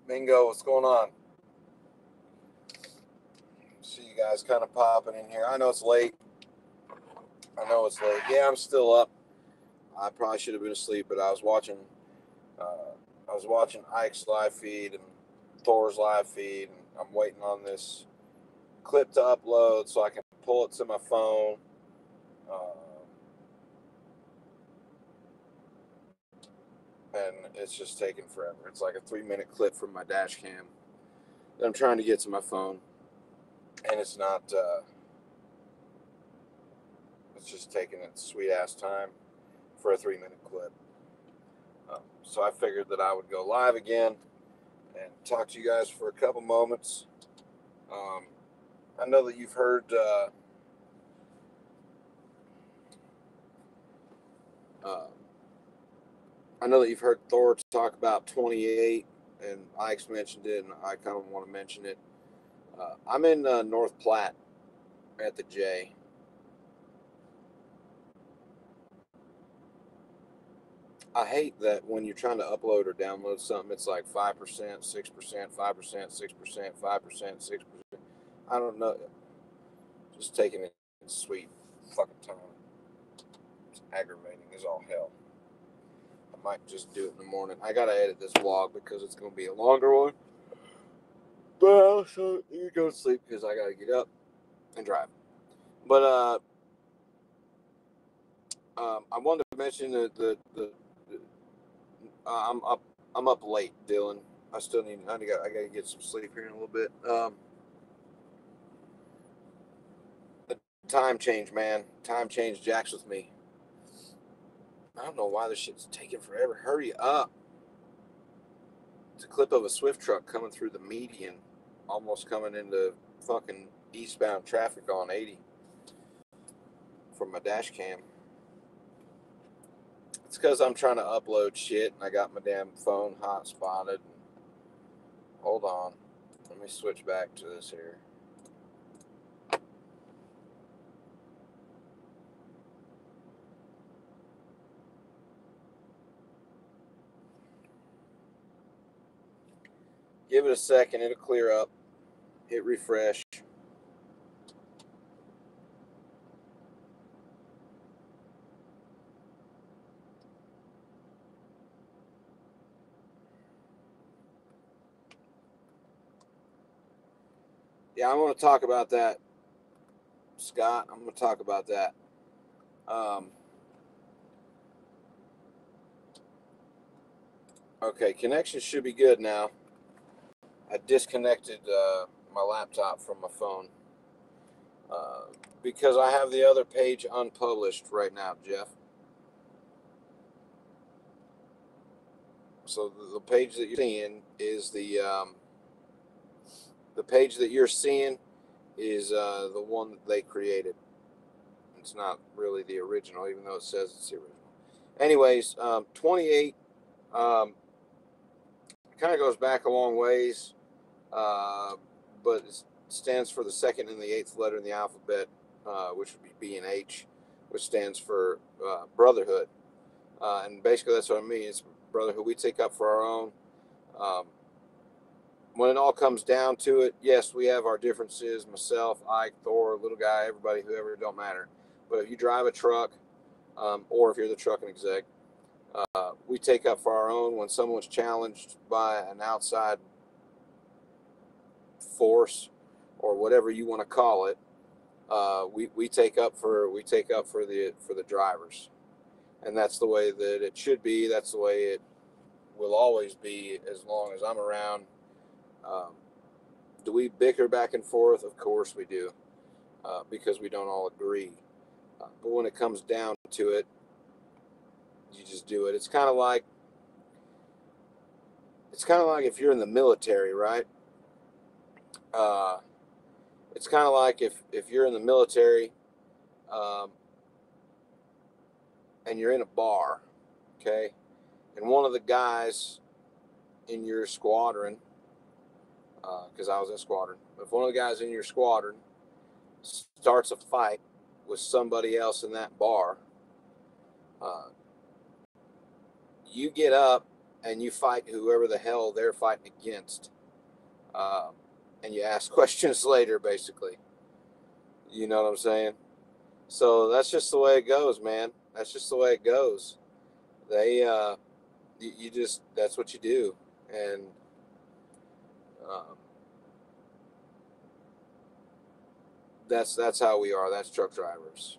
Mingo, what's going on? See you guys kind of popping in here. I know it's late. Yeah, I'm still up. I probably should have been asleep, but I was watching Ike's live feed and Thor's live feed, and I'm waiting on this clip to upload so I can pull it to my phone. And it's just taking forever. It's like a 3-minute clip from my dash cam that I'm trying to get to my phone, and it's not. It's just taking its sweet ass time for a 3-minute clip. So I figured that I would go live again and talk to you guys for a couple moments. I know that you've heard. I know that you've heard Thor talk about 28, and Ike's mentioned it, and I kind of want to mention it. I'm in North Platte at the J. I hate that when you're trying to upload or download something, it's like 5%, 6%, 5%, 6%, 5%, 6%. I don't know. Just taking it sweet fucking time. It's aggravating as all hell. I might just do it in the morning. I gotta edit this vlog because it's gonna be a longer one. But I also need to go to sleep because I gotta get up and drive. But I wanted to mention that I'm up late, Dylan. I gotta get some sleep here in a little bit. The time change, man. Time change jacks with me. I don't know why this shit's taking forever. Hurry up. It's a clip of a Swift truck coming through the median, almost coming into fucking eastbound traffic on 80 from my dash cam. It's because I'm trying to upload shit and I got my damn phone hot spotted. Hold on. Let me switch back to this here. Give it a second. It'll clear up. Hit refresh. Yeah, I'm going to talk about that, Scott. I'm going to talk about that. Okay, connection should be good now. I disconnected my laptop from my phone because I have the other page unpublished right now, Jeff. So the page that you're seeing is the page that you're seeing is the one that they created. It's not really the original, even though it says it's the original. Anyways, 28 kind of goes back a long ways, but it stands for the second and the 8th letter in the alphabet, which would be B and H, which stands for brotherhood. And basically that's what I mean. It's brotherhood we take up for our own. When it all comes down to it, yes, we have our differences. Myself, Ike, Thor, little guy, everybody, whoever, it don't matter. But if you drive a truck, or if you're the trucking exec, we take up for our own. When someone's challenged by an outside force or whatever you want to call it, we take up for the drivers, and that's the way that it should be. That's the way it will always be as long as I'm around. Do we bicker back and forth? Of course we do, because we don't all agree. But when it comes down to it, you just do it. It's kind of like if you're in the military, right? It's kind of like if you're in the military, and you're in a bar, okay, and one of the guys in your squadron, because I was in squadron, if one of the guys in your squadron starts a fight with somebody else in that bar, you get up and you fight whoever the hell they're fighting against, and you ask questions later, basically. You know what I'm saying? So that's just the way it goes, man. That's just the way it goes. They, you just, that's what you do. And um, that's how we are. That's truck drivers.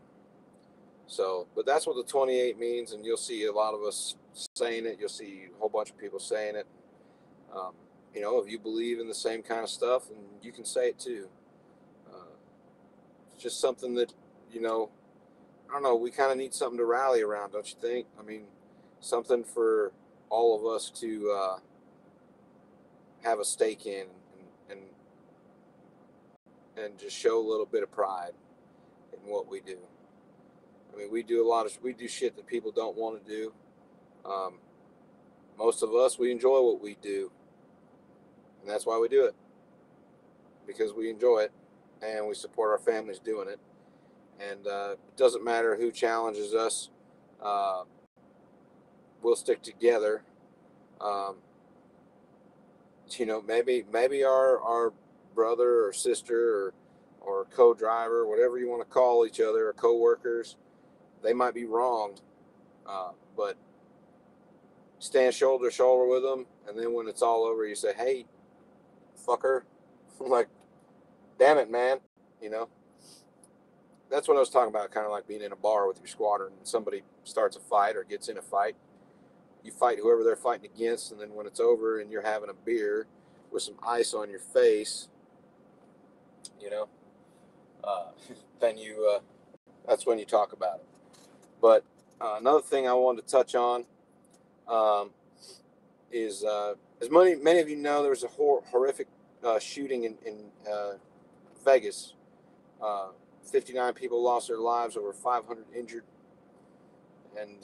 So, but that's what the 28 means, and you'll see a lot of us saying it. You'll see a whole bunch of people saying it. Um, you know, if you believe in the same kind of stuff, then you can say it too. It's just something that, you know, I don't know, we kind of need something to rally around, don't you think? I mean, something for all of us to have a stake in, and and just show a little bit of pride in what we do. I mean, we do shit that people don't want to do. Um, most of us, we enjoy what we do, and that's why we do it, because we enjoy it, and we support our families doing it. And it doesn't matter who challenges us, uh, we'll stick together. Um, you know, maybe our brother or sister or co-driver, whatever you want to call each other, or co-workers, they might be wrong, but stand shoulder to shoulder with them, and then when it's all over, you say, "Hey, fucker," like, "Damn it, man," you know. That's what I was talking about, kind of like being in a bar with your squatter, and somebody starts a fight or gets in a fight. You fight whoever they're fighting against, and then when it's over and you're having a beer with some ice on your face, you know, uh, then that's when you talk about it. But another thing I wanted to touch on um, is, as many of you know, there was a horrific shooting in Vegas. 59 people lost their lives, over 500 injured, and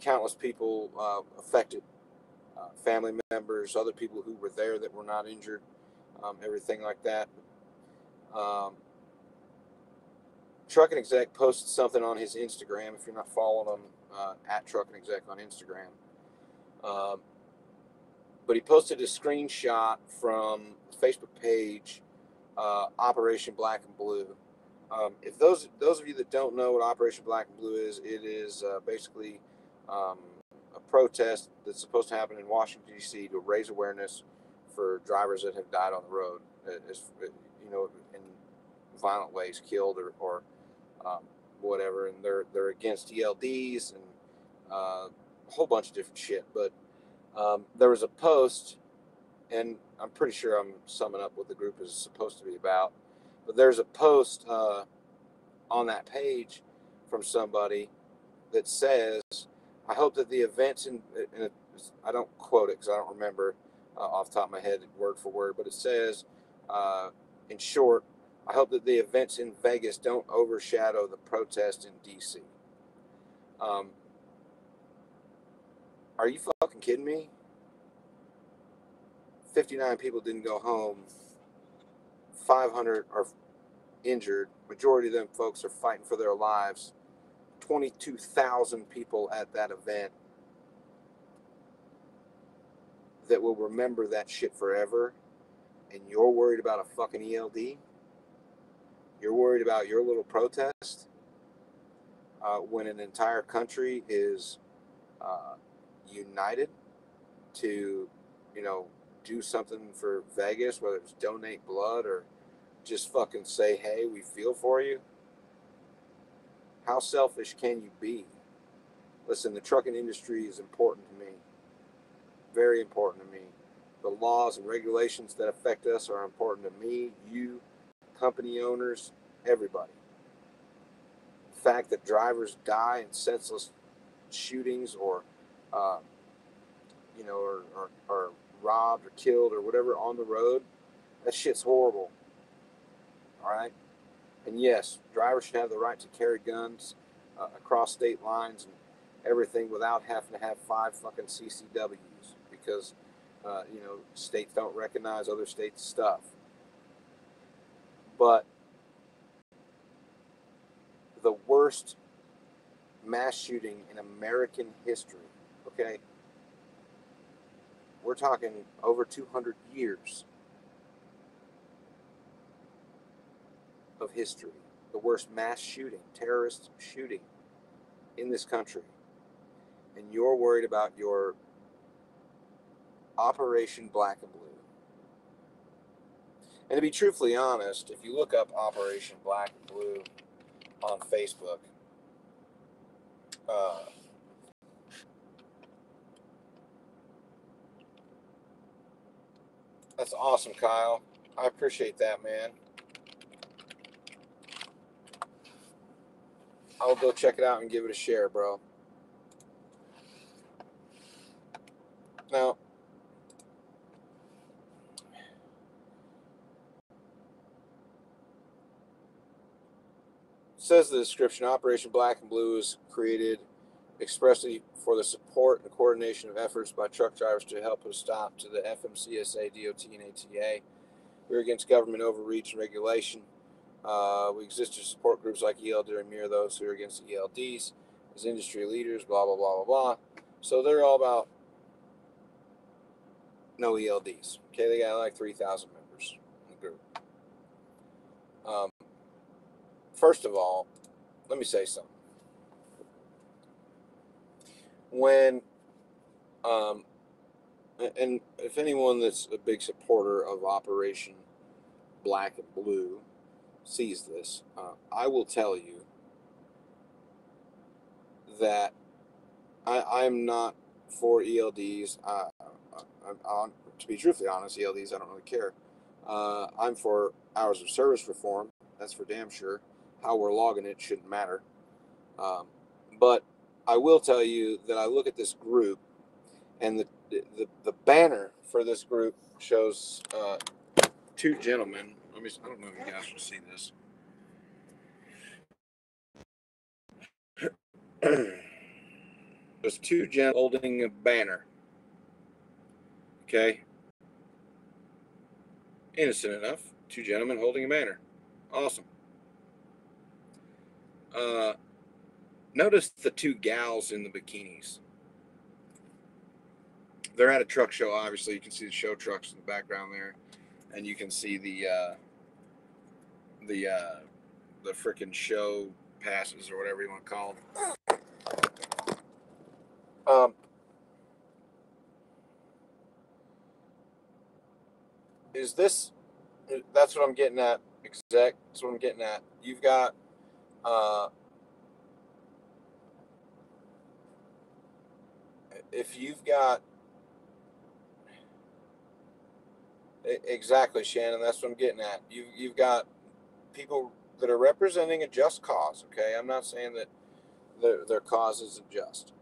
countless people affected. Family members, other people who were there that were not injured, everything like that. Um, Truckin Exec posted something on his Instagram. If you're not following him, at Truckin Exec on Instagram. But he posted a screenshot from the Facebook page, Operation Black and Blue. If those of you that don't know what Operation Black and Blue is, it is basically a protest that's supposed to happen in Washington, D.C. to raise awareness for drivers that have died on the road, as, you know, in violent ways, killed or whatever. And they're against ELDs and a whole bunch of different shit. But there was a post, and I'm pretty sure I'm summing up what the group is supposed to be about. But there's a post on that page from somebody that says, "I hope that the events in I don't quote it because I don't remember off the top of my head word for word, but it says, in short, I hope that the events in Vegas don't overshadow the protest in DC." Are you fucking kidding me? 59 people didn't go home. 500 are injured. Majority of them folks are fighting for their lives. 22,000 people at that event that will remember that shit forever. And you're worried about a fucking ELD? You're worried about your little protest when an entire country is united to, you know, do something for Vegas, whether it's donate blood or just fucking say, "Hey, we feel for you"? How selfish can you be? Listen, the trucking industry is important to me. Very important to me. The laws and regulations that affect us are important to me, you, company owners, everybody. The fact that drivers die in senseless shootings or, uh, you know, or robbed or killed or whatever on the road, that shit's horrible. All right? And yes, drivers should have the right to carry guns across state lines and everything without having to have 5 fucking CCWs because, you know, states don't recognize other states' stuff. But the worst mass shooting in American history, okay? we're talking over 200 years of history. The worst mass shooting, terrorist shooting in this country. And you're worried about your Operation Black and Blue. And to be truthfully honest, if you look up Operation Black and Blue on Facebook, that's awesome, Kyle. I appreciate that, man. I'll go check it out and give it a share, bro. Now, says the description, Operation Black and Blue is created expressly for the support and coordination of efforts by truck drivers to help put a stop to the FMCSA, DOT, and ATA. We're against government overreach and regulation. We exist to support groups like ELD and mirror those who are against ELDs as industry leaders, blah, blah, blah, blah, blah. So they're all about no ELDs. Okay, they got like 3,000 members in the group. First of all, let me say something. When, and if anyone that's a big supporter of Operation Black and Blue sees this, I will tell you that I'm not for ELDs. To be truthfully honest, ELDs, I don't really care. I'm for hours of service reform. That's for damn sure. How we're logging it shouldn't matter. But I will tell you that I look at this group, and the banner for this group shows two gentlemen. I don't know if you guys can see this. There's two gentlemen holding a banner. Okay. Innocent enough. Two gentlemen holding a banner. Awesome. Notice the two gals in the bikinis. They're at a truck show, obviously. You can see the show trucks in the background there. And you can see the freaking show passes or whatever you want to call them. Is this, that's what I'm getting at, exec. That's what I'm getting at. You've got, if you've got, exactly, Shannon, that's what I'm getting at. You've got people that are representing a just cause, okay? I'm not saying that their cause isn't just.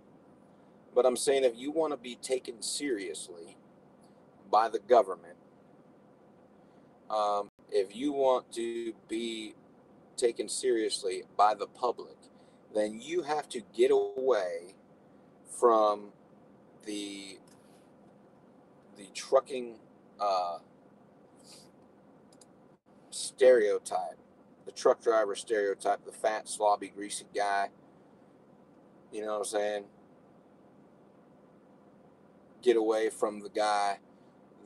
But I'm saying if you want to be taken seriously by the government, if you want to be taken seriously by the public, then you have to get away from the trucking stereotype, the truck driver stereotype, the fat, slobby, greasy guy. You know what I'm saying? Get away from the guy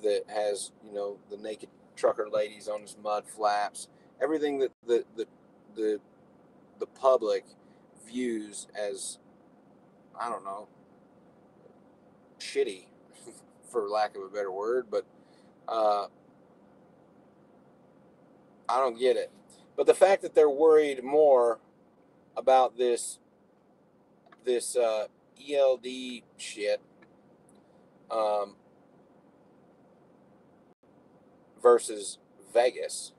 that has, the naked trucker ladies on his mud flaps. Everything that the public views as, I don't know, shitty, for lack of a better word, but I don't get it. But the fact that they're worried more about this ELD shit versus Vegas,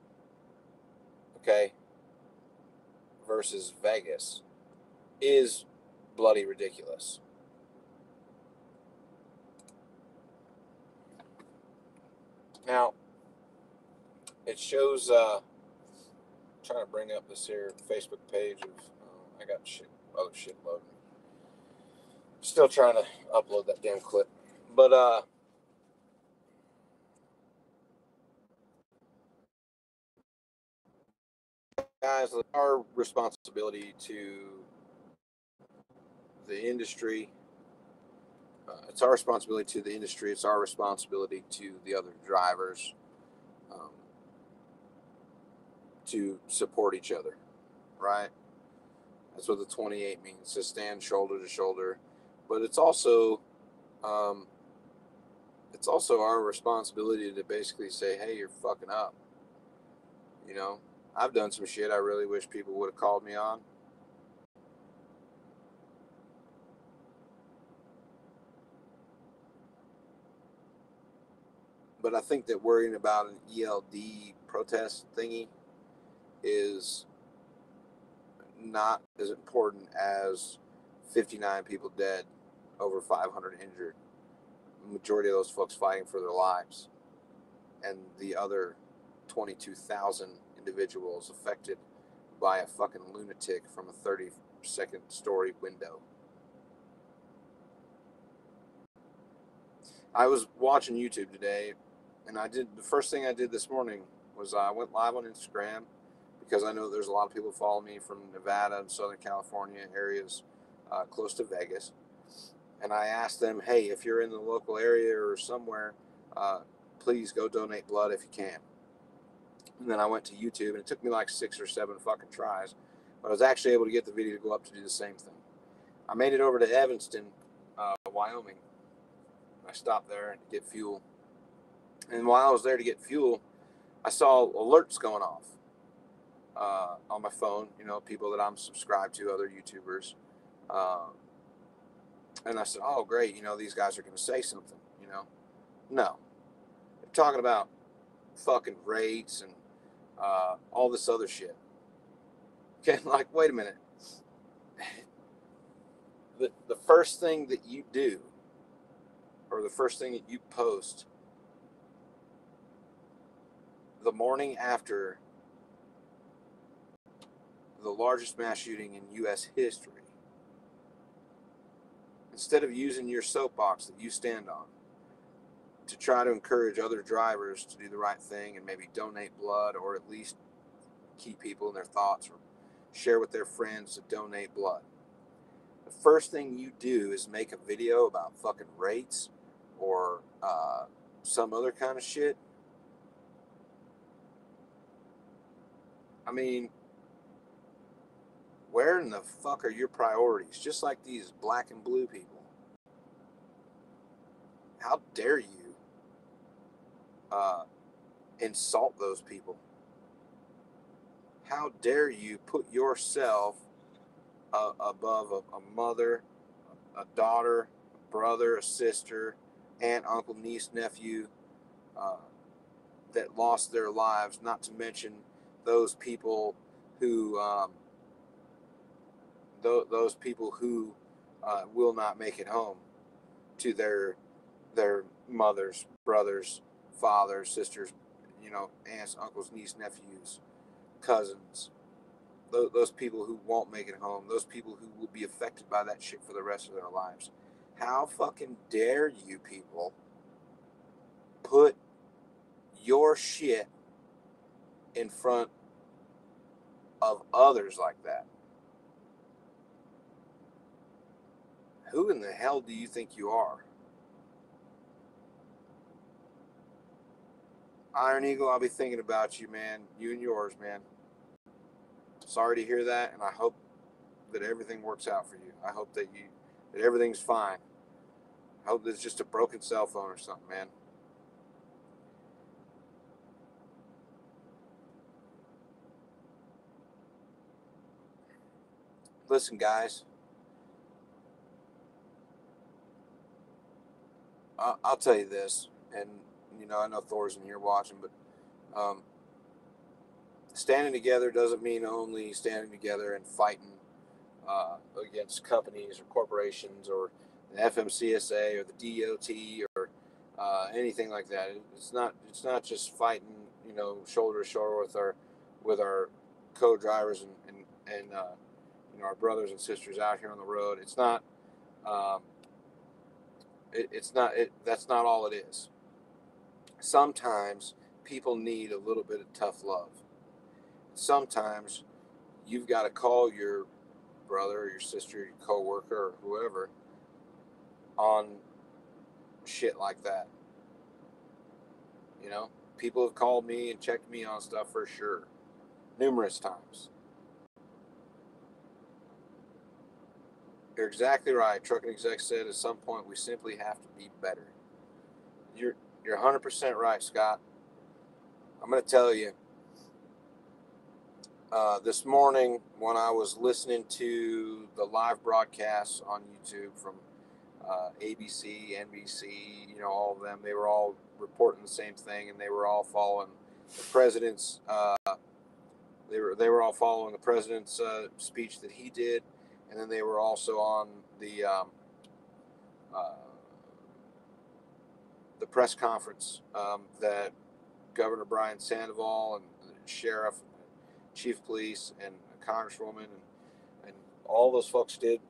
okay, versus Vegas is bloody ridiculous. Now, it shows, trying to bring up this here Facebook page of, I got other shit loading. Still trying to upload that damn clip. But, guys, our responsibility to the industry, It's our responsibility to the industry. It's our responsibility to the other drivers, um, to support each other, right? That's what the 28 means, to stand shoulder to shoulder. But um, it's also our responsibility to basically say, hey, you're fucking up. You know, I've done some shit I really wish people would have called me on. But I think that worrying about an ELD protest thingy is not as important as 59 people dead, over 500 injured. The majority of those folks fighting for their lives, and the other 22,000 individuals affected by a fucking lunatic from a 32nd story window. I was watching YouTube today, and the first thing I did this morning was I went live on Instagram, because I know there's a lot of people follow me from Nevada and Southern California areas, close to Vegas. And I asked them, hey, if you're in the local area or somewhere, please go donate blood if you can. And then I went to YouTube, and it took me like 6 or 7 fucking tries, but I was actually able to get the video to go up to do the same thing. I made it over to Evanston, Wyoming. I stopped there to get fuel. And while I was there to get fuel, I saw alerts going off on my phone, people that I'm subscribed to, other YouTubers. And I said, oh, great, these guys are going to say something, No. They're talking about fucking rates and all this other shit. Okay, like, wait a minute. The first thing that you do, or the first thing that you post the morning after the largest mass shooting in U.S. history, instead of using your soapbox that you stand on to try to encourage other drivers to do the right thing and maybe donate blood, or at least keep people in their thoughts, or share with their friends to donate blood, the first thing you do is make a video about fucking rates or some other kind of shit. I mean, where in the fuck are your priorities? Just like these black and blue people. How dare you insult those people? How dare you put yourself above a mother, a daughter, a brother, a sister, aunt, uncle, niece, nephew that lost their lives, not to mention those people who will not make it home to their mothers, brothers, fathers, sisters, aunts, uncles, nieces, nephews, cousins. Those people who won't make it home. Those people who will be affected by that shit for the rest of their lives. How fucking dare you people put your shit in front of others like that? Who in the hell do you think you are? Iron Eagle, I'll be thinking about you, man. You and yours, man. Sorry to hear that, and I hope that everything works out for you. I hope that everything's fine. I hope it's just a broken cell phone or something, man. Listen, guys, I'll tell you this, and I know Thor's in here watching, but standing together doesn't mean only standing together and fighting against companies or corporations or the FMCSA or the DOT or anything like that. It's not just fighting, shoulder to shoulder with our co-drivers and our brothers and sisters out here on the road. It's not. That's not all it is. Sometimes people need a little bit of tough love. Sometimes you've got to call your brother or your sister, your coworker or whoever on shit like that. You know, people have called me and checked me on stuff for sure, numerous times. You're exactly right. Trucking Exec said at some point we simply have to be better. You're 100% right, Scott. I'm going to tell you, this morning when I was listening to the live broadcasts on YouTube from ABC, NBC, you know, all of them, they were all reporting the same thing, and they were all following the president's. They were all following the president's speech that he did, and then they were also on the press conference that Governor Brian Sandoval and the sheriff, and chief of police, and a congresswoman, and all those folks did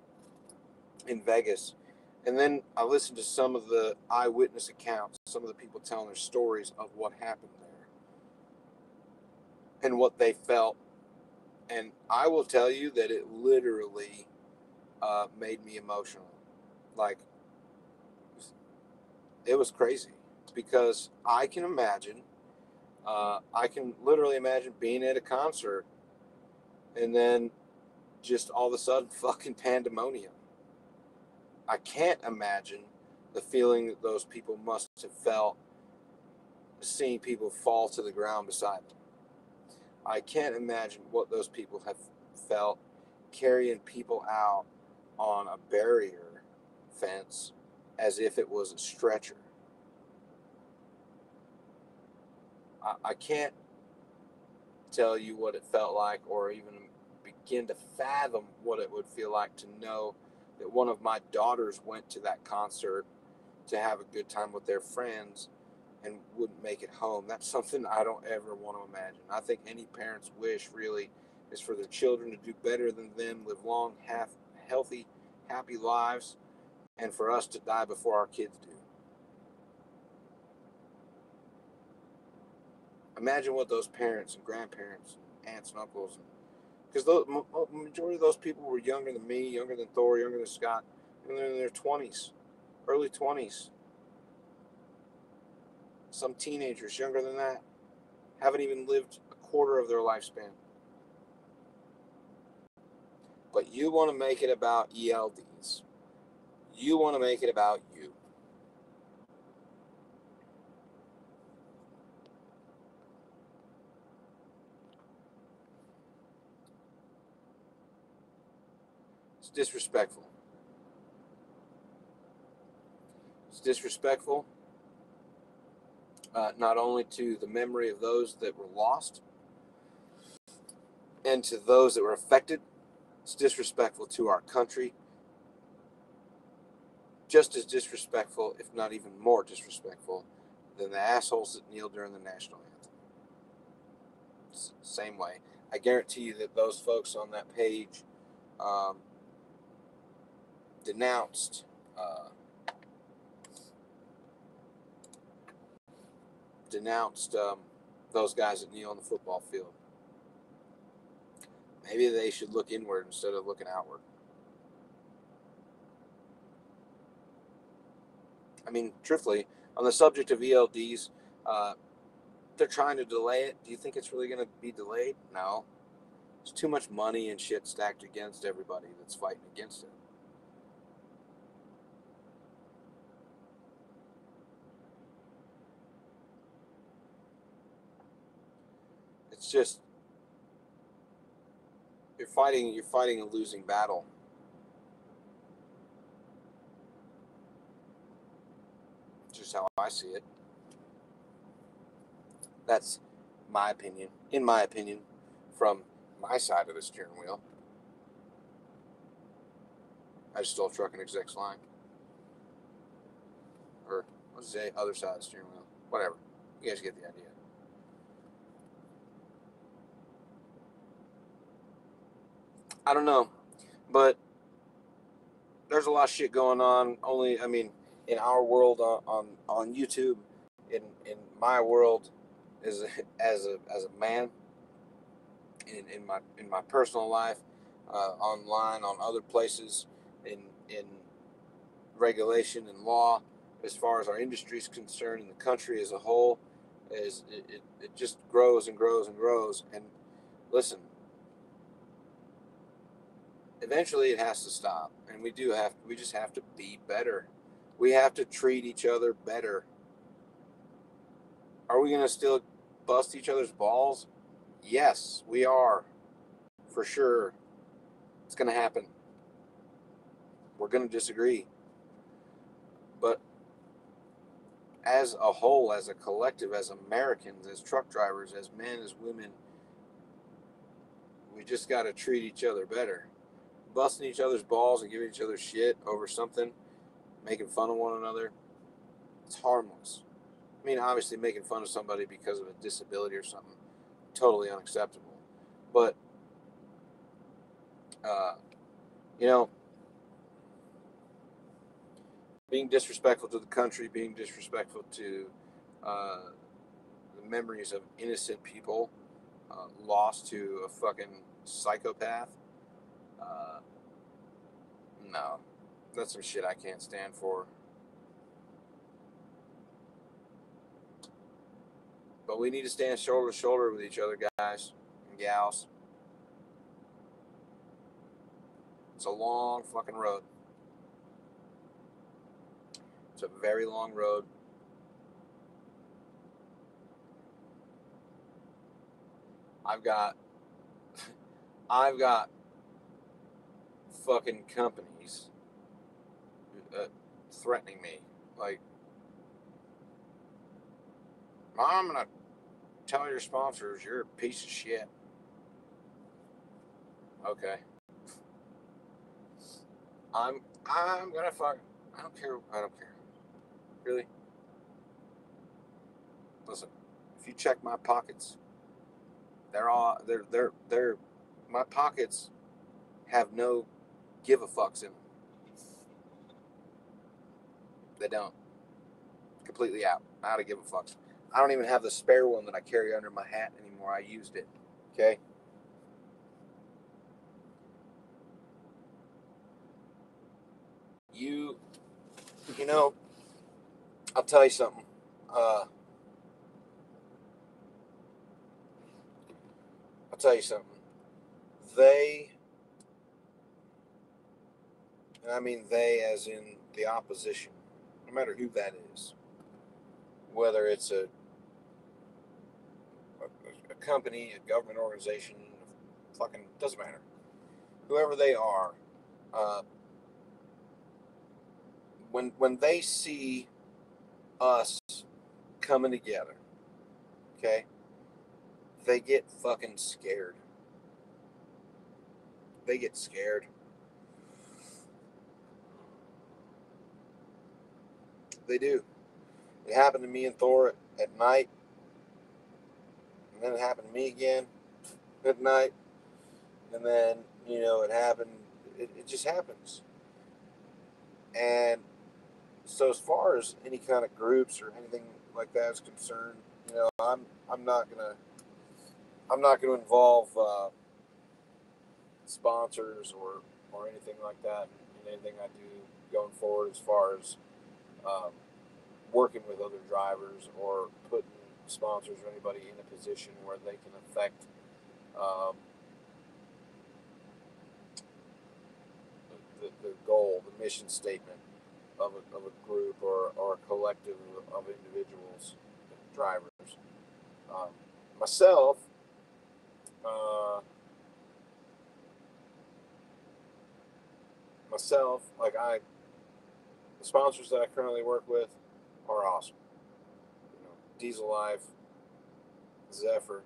in Vegas. And then I listened to some of the eyewitness accounts, some of the people telling their stories of what happened there and what they felt. And I will tell you that it literally made me emotional. Like, it was crazy, because I can imagine, I can literally imagine being at a concert and then just all of a sudden fucking pandemonium. I can't imagine the feeling that those people must have felt seeing people fall to the ground beside them. I can't imagine what those people have felt carrying people out on a barrier fence as if it was a stretcher. I can't tell you what it felt like, or even begin to fathom what it would feel like to know that one of my daughters went to that concert to have a good time with their friends and wouldn't make it home. That's something I don't ever want to imagine. I think any parent's wish really is for their children to do better than them, live long, healthy, happy lives, and for us to die before our kids do. Imagine what those parents and grandparents and aunts and uncles, because the majority of those people were younger than me, younger than Thor, younger than Scott, and they're in their 20s, early 20s. Some teenagers younger than that haven't even lived a quarter of their lifespan. But you want to make it about ELDs. You want to make it about you. It's disrespectful. It's disrespectful not only to the memory of those that were lost and to those that were affected. It's disrespectful to our country. Just as disrespectful, if not even more disrespectful, than the assholes that kneel during the national anthem. It's the same way. I guarantee you that those folks on that page denounced those guys that kneel on the football field. Maybe they should look inward instead of looking outward. I mean, truthfully, on the subject of ELDs, they're trying to delay it. Do you think it's really going to be delayed? No. There's too much money and shit stacked against everybody that's fighting against it. It's just, you're fighting a losing battle. Just how I see it. That's my opinion. In my opinion, from my side of the steering wheel. I just stole Truckin Exec's line. Or what's the other side of the steering wheel? Whatever. You guys get the idea. I don't know. But there's a lot of shit going on. Only, I mean, in our world on YouTube, in my world as a man, in my personal life, online, on other places, in regulation and law, as far as our industry is concerned and the country as a whole, is it just grows and grows and grows. And listen, eventually it has to stop, and we just have to be better. We have to treat each other better. Are we going to still bust each other's balls? Yes, we are, for sure. It's going to happen. We're going to disagree, but as a whole, as a collective, as Americans, as truck drivers, as men, as women, we just got to treat each other better. Busting each other's balls and giving each other shit over something, making fun of one another, it's harmless. I mean, obviously making fun of somebody because of a disability or something, totally unacceptable. But, you know, being disrespectful to the country, being disrespectful to the memories of innocent people lost to a fucking psychopath, no, that's some shit I can't stand for. But we need to stand shoulder to shoulder with each other, guys and gals. It's a long fucking road. It's a very long road. I've got fucking companies threatening me. Like, I'm gonna tell your sponsors you're a piece of shit. Okay. I'm gonna fuck. I don't care. Really? Listen, if you check my pockets, they're my pockets have no give a fucks in them. They don't. Completely out of give a fucks. I don't even have the spare one that I carry under my hat anymore. I used it. Okay. You know, I'll tell you something. I'll tell you something. They, and I mean they as in the opposition, no matter who that is, whether it's a company, a government organization, fucking doesn't matter. Whoever they are, when they see us coming together, okay, they get fucking scared. They get scared. They do. It happened to me and Thor at night, and then it happened to me again at night, and then it happened. It just happens. And so, as far as any kind of groups or anything like that is concerned, I'm not gonna involve sponsors or anything like that in anything I do going forward, as far as um, working with other drivers or putting sponsors or anybody in a position where they can affect um, the goal, the mission statement of a group or a collective of individuals, drivers. Um, myself, like the sponsors that I currently work with are awesome. Diesel Life, Zephyr,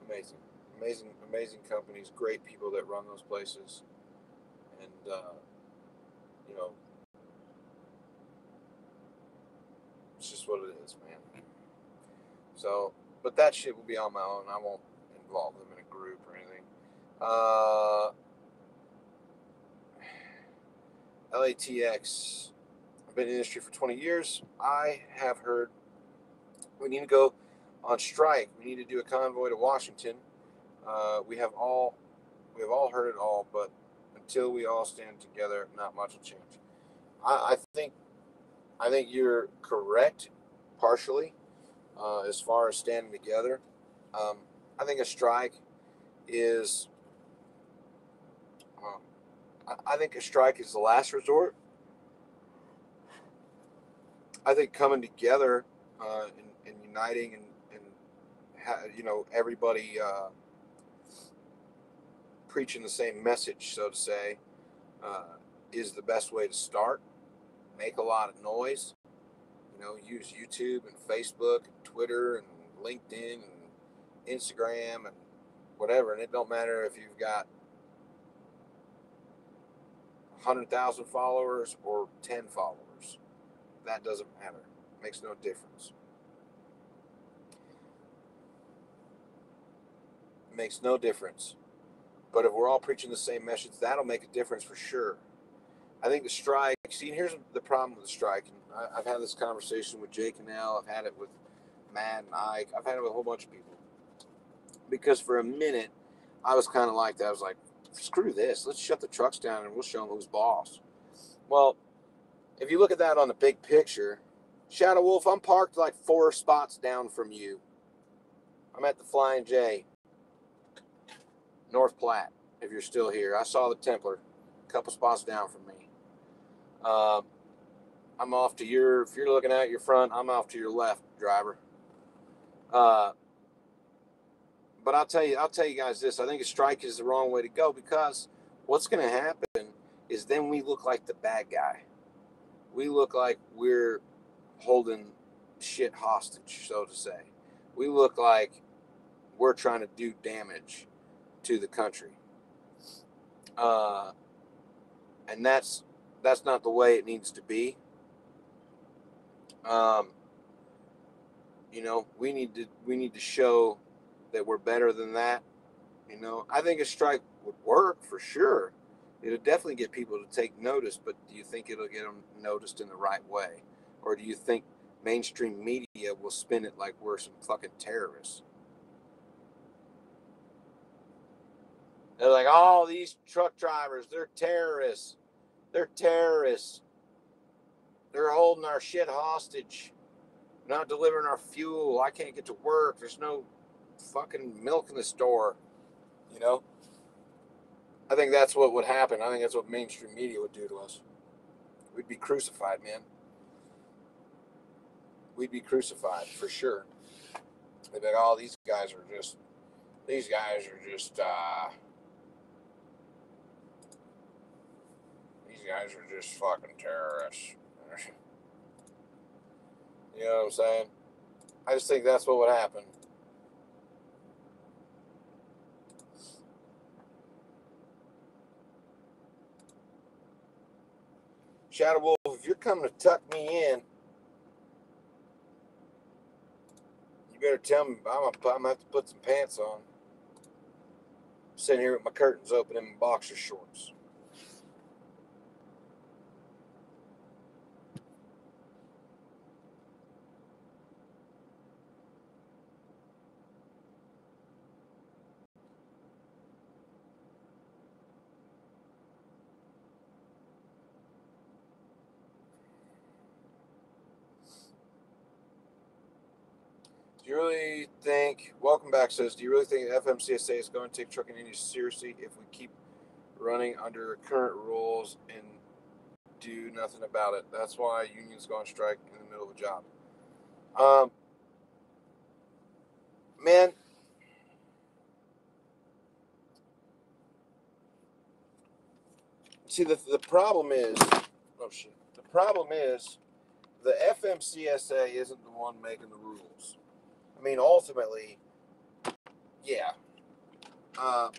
amazing companies, great people that run those places, and you know, it's just what it is, man. So, but that shit will be on my own. I won't involve them in a group or anything. LATX. I've been in the industry for 20 years. I have heard we need to go on strike. We need to do a convoy to Washington. We have all heard it all, but until we all stand together, not much will change. I think I think you're correct, partially, as far as standing together. I think a strike is, um, I think a strike is the last resort. I think coming together and uniting and everybody preaching the same message, so to say, is the best way to start. Make a lot of noise. Use YouTube and Facebook and Twitter and LinkedIn and Instagram and whatever. And it don't matter if you've got 100,000 followers or 10 followers. That doesn't matter. It makes no difference. It makes no difference. But if we're all preaching the same message, that'll make a difference for sure. I think the strike, see, here's the problem with the strike. And I've had this conversation with Jay Canell. I've had it with Matt and Ike. I've had it with a whole bunch of people. Because for a minute, I was kind of like that. I was like, screw this. Let's shut the trucks down and we'll show them who's boss. Well, if you look at that on the big picture, Shadow Wolf, I'm parked like 4 spots down from you. I'm at the Flying J, North Platte, if you're still here. I saw the Templar a couple spots down from me. I'm off to your, if you're looking out your front, I'm off to your left, driver. But I'll tell you guys this. I think a strike is the wrong way to go, because what's going to happen is then we look like the bad guy. We look like we're holding shit hostage, so to say. We look like we're trying to do damage to the country. And that's not the way it needs to be. We need to show that we're better than that. I think a strike would work for sure. It'll definitely get people to take notice, but do you think it'll get them noticed in the right way? Or do you think mainstream media will spin it like we're some fucking terrorists? They're like, oh, these truck drivers, they're terrorists. They're terrorists. They're holding our shit hostage. Not delivering our fuel. I can't get to work. There's no fucking milk in the store. I think that's what would happen. I think that's what mainstream media would do to us. We'd be crucified, man. We'd be crucified for sure. They'd be like, oh, these guys are just fucking terrorists. You know what I'm saying? I just think that's what would happen. Shadow Wolf, if you're coming to tuck me in, you better tell me. I'm gonna have to put some pants on. I'm sitting here with my curtains open in my boxer shorts. Do you really think, welcome back, says, do you really think FMCSA is going to take trucking industry seriously if we keep running under current rules and do nothing about it? That's why unions go on strike in the middle of a job. Man, see, the problem is, the problem is the FMCSA isn't the one making the rules. I mean, ultimately, yeah.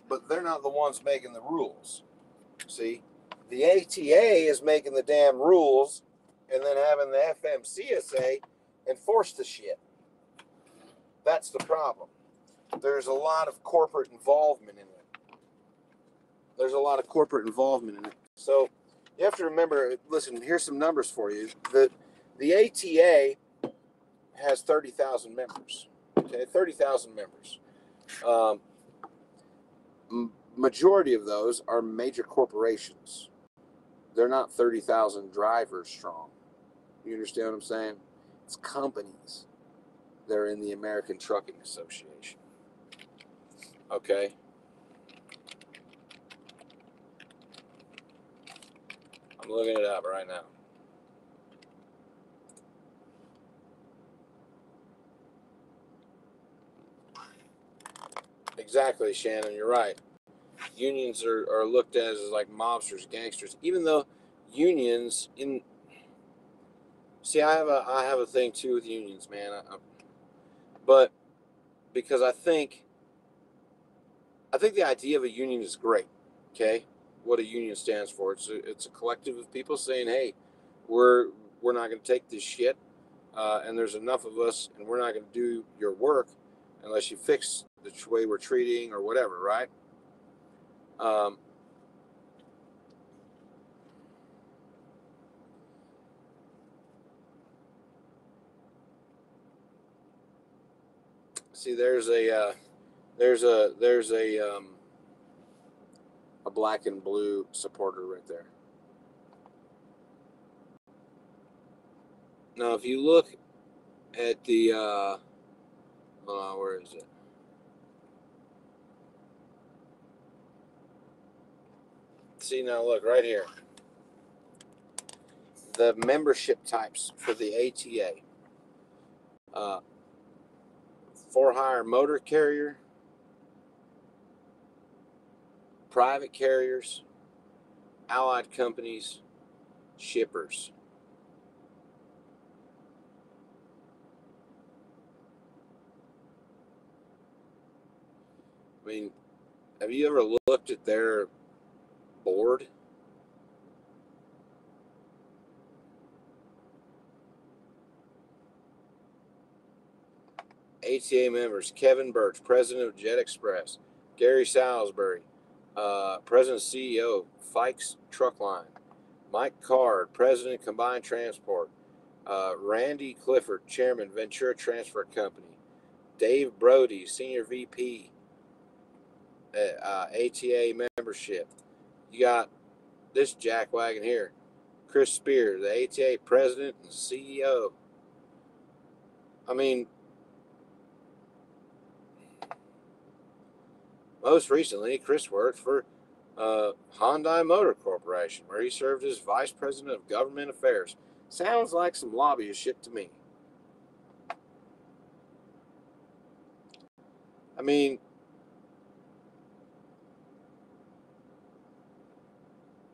But they're not the ones making the rules. See, the ATA is making the damn rules and then having the FMCSA enforce the shit. That's the problem. There's a lot of corporate involvement in it. So you have to remember, listen, here's some numbers for you. The ATA has 30,000 members. Okay, 30,000 members. Majority of those are major corporations. They're not 30,000 drivers strong. You understand what I'm saying? It's companies that are in the American Trucking Association. Okay? I'm looking it up right now. Exactly, Shannon, you're right. Unions are looked at as like mobsters, gangsters, even though unions in... See, I have a thing too with unions, man. But because I think the idea of a union is great. Okay, what a union stands for, it's a collective of people saying, hey, we're not going to take this shit, and there's enough of us, and we're not going to do your work unless you fix the way we're treating or whatever, right? See, there's a black and blue supporter right there. Now, if you look at the where is it? See, now look right here. The membership types for the ATA. For-hire motor carrier, private carriers, allied companies, shippers. I mean, have you ever looked at their board? ATA members: Kevin Birch, president of Jet Express; Gary Salisbury, president and CEO, Fikes Truck Line; Mike Card, president, Combined Transport; Randy Clifford, chairman, Ventura Transfer Company; Dave Brody, senior VP, ATA membership. You got this jackwagon here, Chris Spear, the ATA president and CEO. I mean, most recently, Chris worked for Hyundai Motor Corporation, where he served as vice president of government affairs. Sounds like some lobbyist shit to me. I mean,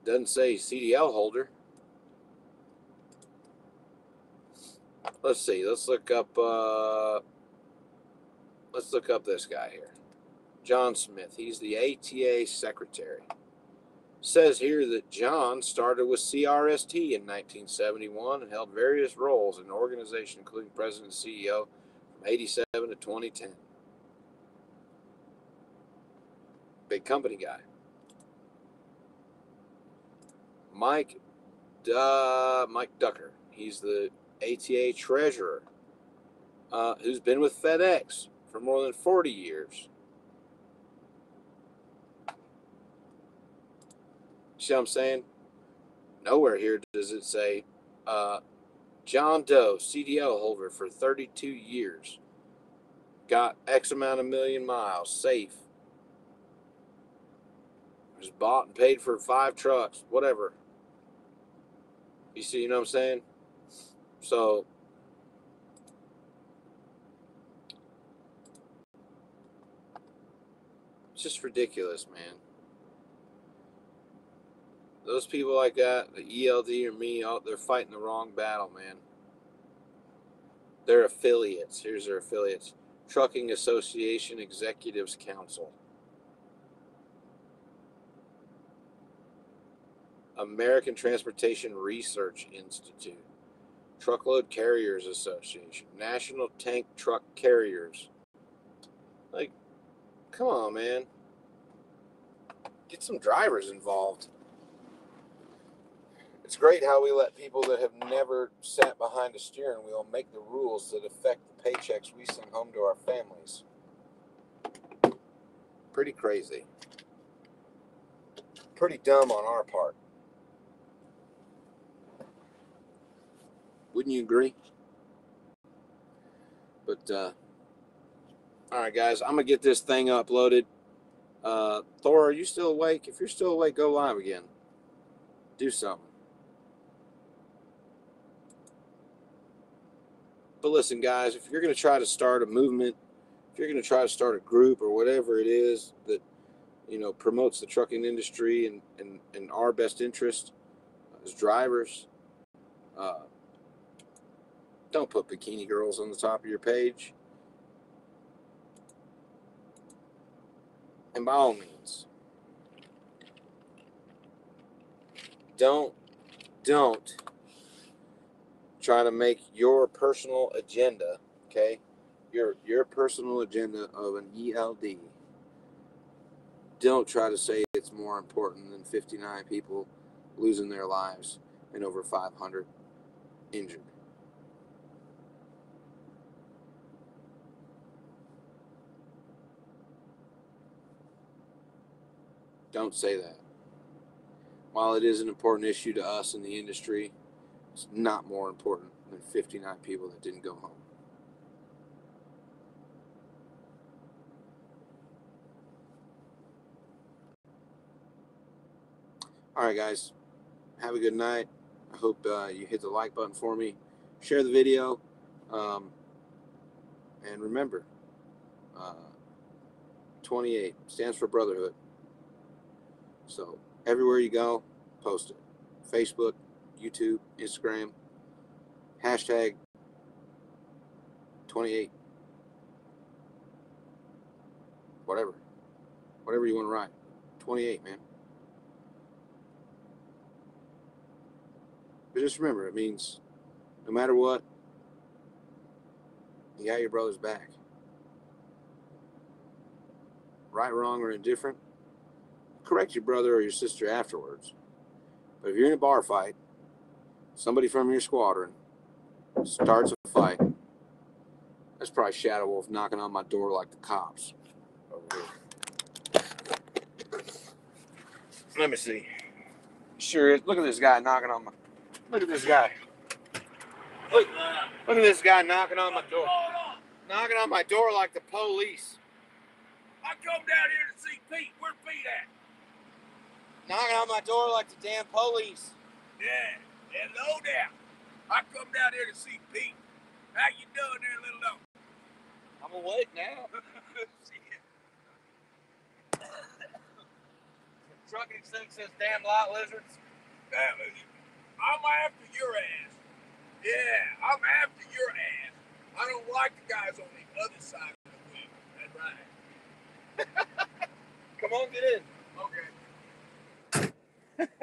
doesn't say CDL holder. Let's see. Let's look up this guy here. John Smith. He's the ATA secretary. Says here that John started with CRST in 1971 and held various roles in the organization, including president and CEO from 87 to 2010. Big company guy. Mike Ducker. He's the ATA treasurer, who's been with FedEx for more than 40 years. See what I'm saying? Nowhere here does it say John Doe, CDL holder for 32 years. Got X amount of million miles, safe. Was bought and paid for 5 trucks, whatever. You see, you know what I'm saying? So, it's just ridiculous, man. Those people like that, the ELD or me, they're fighting the wrong battle, man. They're affiliates. Here's their affiliates: Trucking Association Executives Council, American Transportation Research Institute, Truckload Carriers Association, National Tank Truck Carriers. Like, come on, man. Get some drivers involved. It's great how we let people that have never sat behind a steering wheel make the rules that affect the paychecks we send home to our families. Pretty crazy. Pretty dumb on our part. Wouldn't you agree? But, all right, guys, I'm going to get this thing uploaded. Thor, are you still awake? If you're still awake, go live again. Do something. But listen, guys, if you're going to try to start a movement, if you're going to try to start a group or whatever it is that, you know, promotes the trucking industry and our best interest as drivers, don't put bikini girls on the top of your page. And by all means, don't try to make your personal agenda, okay, your personal agenda of an ELD. Don't try to say it's more important than 59 people losing their lives and over 500 injured. Don't say that. While it is an important issue to us in the industry, it's not more important than 59 people that didn't go home. All right, guys. Have a good night. I hope you hit the like button for me. Share the video. And remember, 28 stands for brotherhood. So everywhere you go, post it. Facebook, YouTube, Instagram, hashtag 28. Whatever you want to write. 28, man. But just remember, it means no matter what, you got your brother's back. Right, wrong, or indifferent, correct your brother or your sister afterwards. But if you're in a bar fight, somebody from your squadron starts a fight, that's probably Shadow Wolf knocking on my door like the cops over here. Let me see. Sure is. Look at this guy knocking on my... Look at this guy. Look at this guy knocking on my door. Knocking on my door like the police. I come down here to see Pete. Where Pete at? Knocking on my door like the damn police. Yeah, no doubt. I come down here to see Pete. How you doing there, Lil Dawg? I'm awake now. Trucking thing says damn lot lizards. I'm after your ass. Yeah, I'm after your ass. I don't like the guys on the other side of the wheel. That's right. Come on, get in. Okay.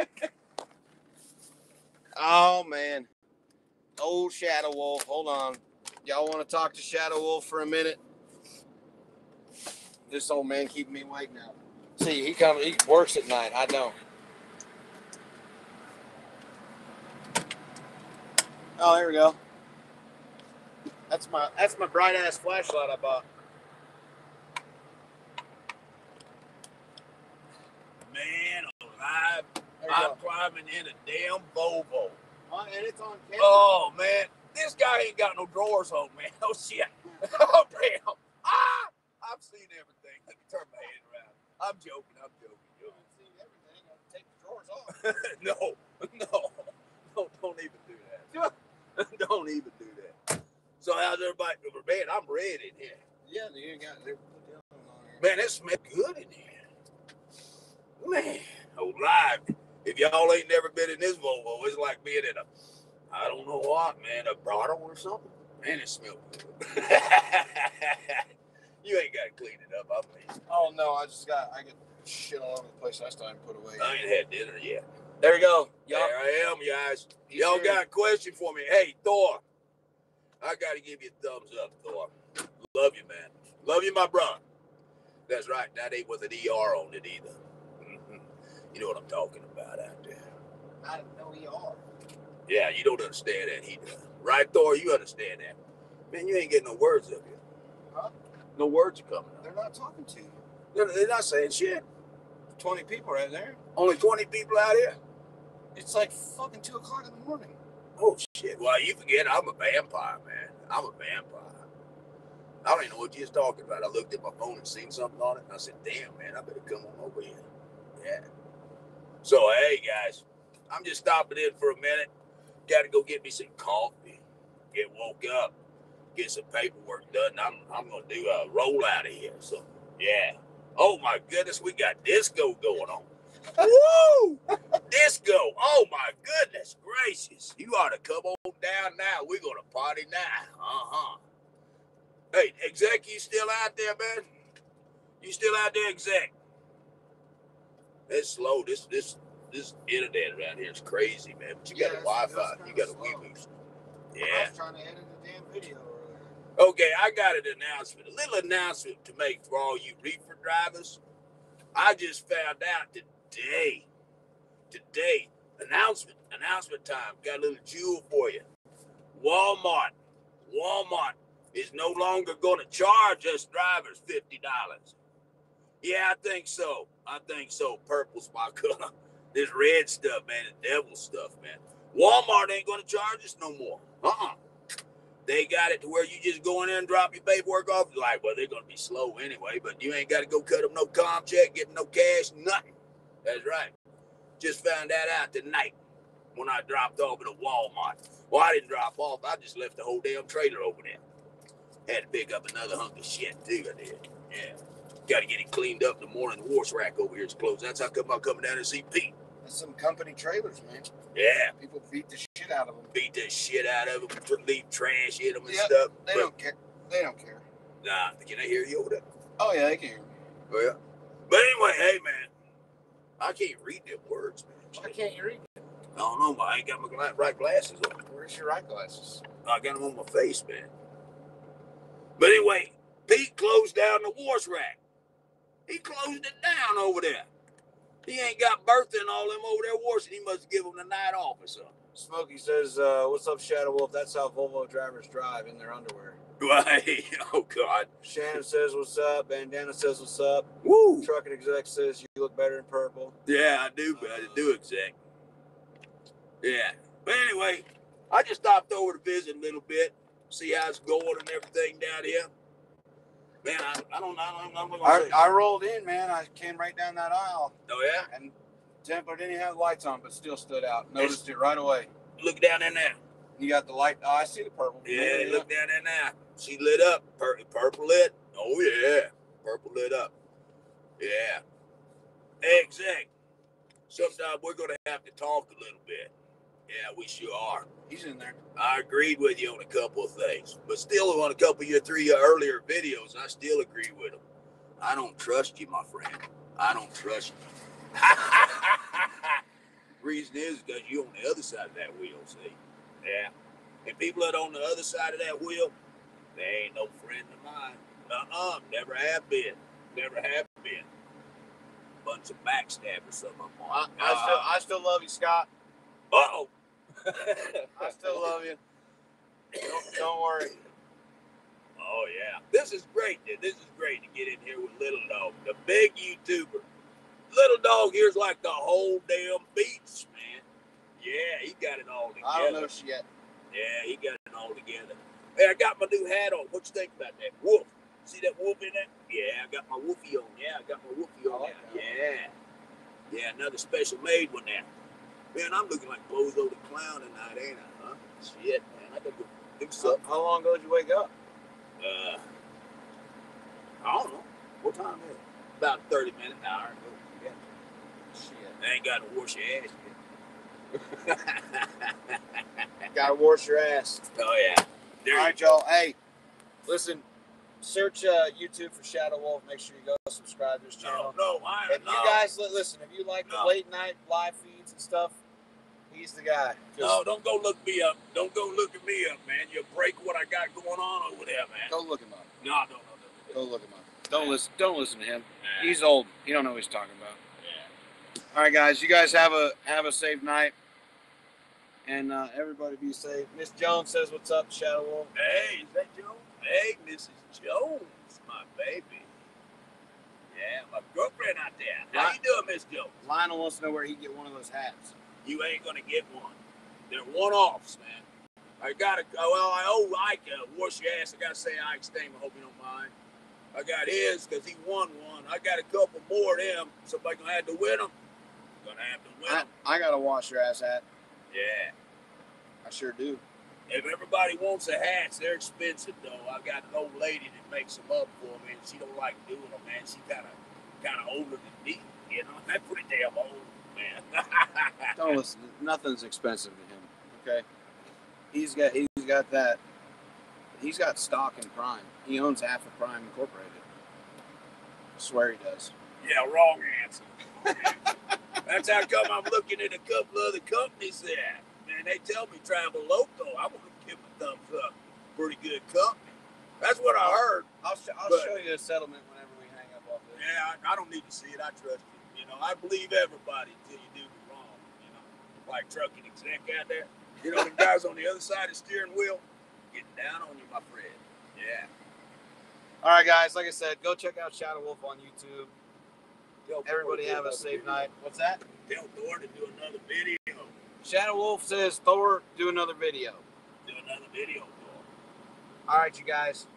Oh, man. Old Shadow Wolf. Hold on. Y'all want to talk to Shadow Wolf for a minute? This old man keeping me awake now. See, he works at night. I don't. Oh, there we go. That's my bright ass flashlight I bought. Man alive, I'm climbing in a damn Volvo. And it's on camera. Oh man, this guy ain't got no drawers on, man. Oh shit. Oh damn. I've seen everything. Let me turn my head around. I'm joking. I've seen everything. I'll take the drawers off. No, don't even do that. Don't even do that. So how's everybody? Man, I'm ready in here. Yeah, you got it. Man, it smells good in here. Man, oh live. If y'all ain't never been in this Volvo, it's like being in I don't know what, man, a bottle or something. Man, it smells good. You ain't got to clean it up, I mean. Oh no, I get shit all over the place last time put away. I ain't had dinner yet. There we go. There I am, guys. Y'all got a question for me. Hey, Thor, I got to give you a thumbs up, Thor. Love you, man. Love you, my brother. That's right. That ain't with an ER on it either. Mm-hmm. You know what I'm talking about out there. I didn't know ER. Yeah, you don't understand that either. Right, Thor? You understand that. Man, you ain't getting no words up here. Huh? No words are coming up. They're not talking to you. They're not saying shit. 20 people right there. Only 20 people out here? It's like fucking 2 o'clock in the morning. Oh, shit. Well, you forget I'm a vampire, man. I'm a vampire. I don't even know what you was talking about. I looked at my phone and seen something on it, and I said, damn, man, I better come on over here. Yeah. So, hey, guys, I'm just stopping in for a minute. Got to go get me some coffee, get woke up, get some paperwork done. I'm going to do a roll out of here. So, yeah. Oh, my goodness, we got disco going on. Woo! Disco. Oh, my goodness gracious. You ought to come on down now. We're going to party now. Uh-huh. Hey, exec, you still out there, man? You still out there, exec? It's slow. This internet around here is crazy, man. But you got a Wi-Fi. You got a Wi-Fi. Yeah. I was trying to edit the damn video earlier. Okay, I got an announcement. A little announcement to make for all you reefer drivers. I just found out today, announcement time. Got a little jewel for you. Walmart is no longer going to charge us drivers $50. Yeah, I think so. Purple's my color. This red stuff, man, the devil stuff, man. Walmart ain't going to charge us no more. They got it to where you just go in there and drop your paperwork off. Like, well, they're going to be slow anyway, but you ain't got to go cut them no comp check, get no cash, nothing. That's right. Just found that out tonight when I dropped off at a Walmart. Well, I didn't drop off. I just left the whole damn trailer over there. Had to pick up another hunk of shit, too, I did. Yeah. Got to get it cleaned up in the morning. The wash rack over here is closed. That's how come I'm coming down to see Pete. That's some company trailers, man. Yeah. People beat the shit out of them. Beat the shit out of them. Leave trash in them and Yep, stuff. They don't care. They don't care. Nah, can I hear you over there? Oh, yeah, they can hear me. Oh, yeah. But anyway, hey, man. I can't read them words, man. Why can't you read it? I don't know, I ain't got my right glasses on. Where's your right glasses? I got them on my face, man. But anyway, Pete closed down the wash rack. He closed it down over there. He ain't got Bertha and all them over there washing. He must give them the night off or something. Smokey says, what's up, Shadow Wolf? That's how Volvo drivers drive, in their underwear. Right. Oh, God. Shannon says, what's up? Bandana says, what's up? Woo. Trucking exec says, you look better in purple. Yeah, I do, but I do, exec. Yeah. But anyway, I just stopped over to visit a little bit, see how it's going and everything down here. Man, I don't know. I rolled in, man. I came right down that aisle. Oh, yeah? And Temple didn't have lights on, but still stood out. Noticed it right away. Look down in there. You got the light. Oh, I see the purple. Yeah, look down there now. She lit up. Purple lit. Oh, yeah. Purple lit up. Yeah. Exact. Sometimes we're going to have to talk a little bit. Yeah, we sure are. He's in there. I agreed with you on a couple of things, but still on a couple of your three earlier videos, I still agree with them. I don't trust you, my friend. I don't trust you. Reason is because you're on the other side of that wheel, see? Yeah. And people that are on the other side of that wheel, they ain't no friend of mine. Never have been. Never have been. Bunch of backstabbers, some of them. I still love you, Scott. Uh-oh. I still love you. Don't worry. Oh, yeah. This is great, dude. This is great to get in here with Lil Dawg, the big YouTuber. Lil Dawg here's like the whole damn beats, man. Yeah, he got it all together. I don't know shit. Yeah, he got it all together. Hey, I got my new hat on. What you think about that? Wolf. See that wolf in there? Yeah, I got my woofy on. Yeah, I got my woofy on like now. Yeah. Yeah, another special made one now. Man, I'm looking like Bozo the Clown tonight, ain't I, huh? Shit, man. I gotta go do something. How long ago did you wake up? I don't know. What time is it? About 30 minutes, an hour ago. Yeah. Shit. I ain't got to wash your ass yet. Gotta wash your ass. Oh, yeah. All right, y'all. Hey, listen. Search YouTube for Shadow Wolf. Make sure you go subscribe to his channel. No, if you guys listen, if you like the late night live feeds and stuff, he's the guy. No, don't go look me up. Don't go look at me up, man. You'll break what I got going on over there, man. Go look him up. No. Go look him up. Don't listen to him. Nah. He's old. He don't know what he's talking about. Yeah. All right, guys. You guys have a safe night. And everybody be safe. Miss Jones says, what's up, Shadow Wolf? Hey, is that Jones? Hey, Mrs. Jones, my baby. Yeah, my girlfriend out there. How you doing, Miss Jones? Lionel wants to know where he get one of those hats. You ain't going to get one. They're one-offs, man. I owe Ike a wash your ass. I gotta say Ike's name. I hope you don't mind. I got his because he won one. I got a couple more of them. Somebody gonna have to win them. I got a wash your ass hat. Yeah. I sure do. If everybody wants the hats, they're expensive though. I got an old lady that makes them up for me, and she don't like doing them, man. She kind of older than me, you know. That's pretty damn old, man. Don't listen. Nothing's expensive to him. Okay. He's got that. He's got stock in Prime. He owns half of Prime Incorporated. I swear he does. Yeah, wrong answer. That's how come I'm looking at a couple other companies there. Man, they tell me travel local. I want to give them a thumbs up. Pretty good company. That's what I heard. I'll show you a settlement whenever we hang up off this. Yeah, I don't need to see it. I trust you. You know, I believe everybody until you do me wrong. You know, like trucking exec out there. You know, the guys on the other side of the steering wheel getting down on you, my friend. Yeah. All right, guys. Like I said, go check out Shadow Wolf on YouTube. Everybody have a safe night. What's that? Tell Thor to do another video. Shadow Wolf says, Thor, do another video. Do another video, Thor. All right, you guys.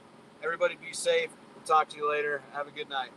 Everybody be safe. We'll talk to you later. Have a good night.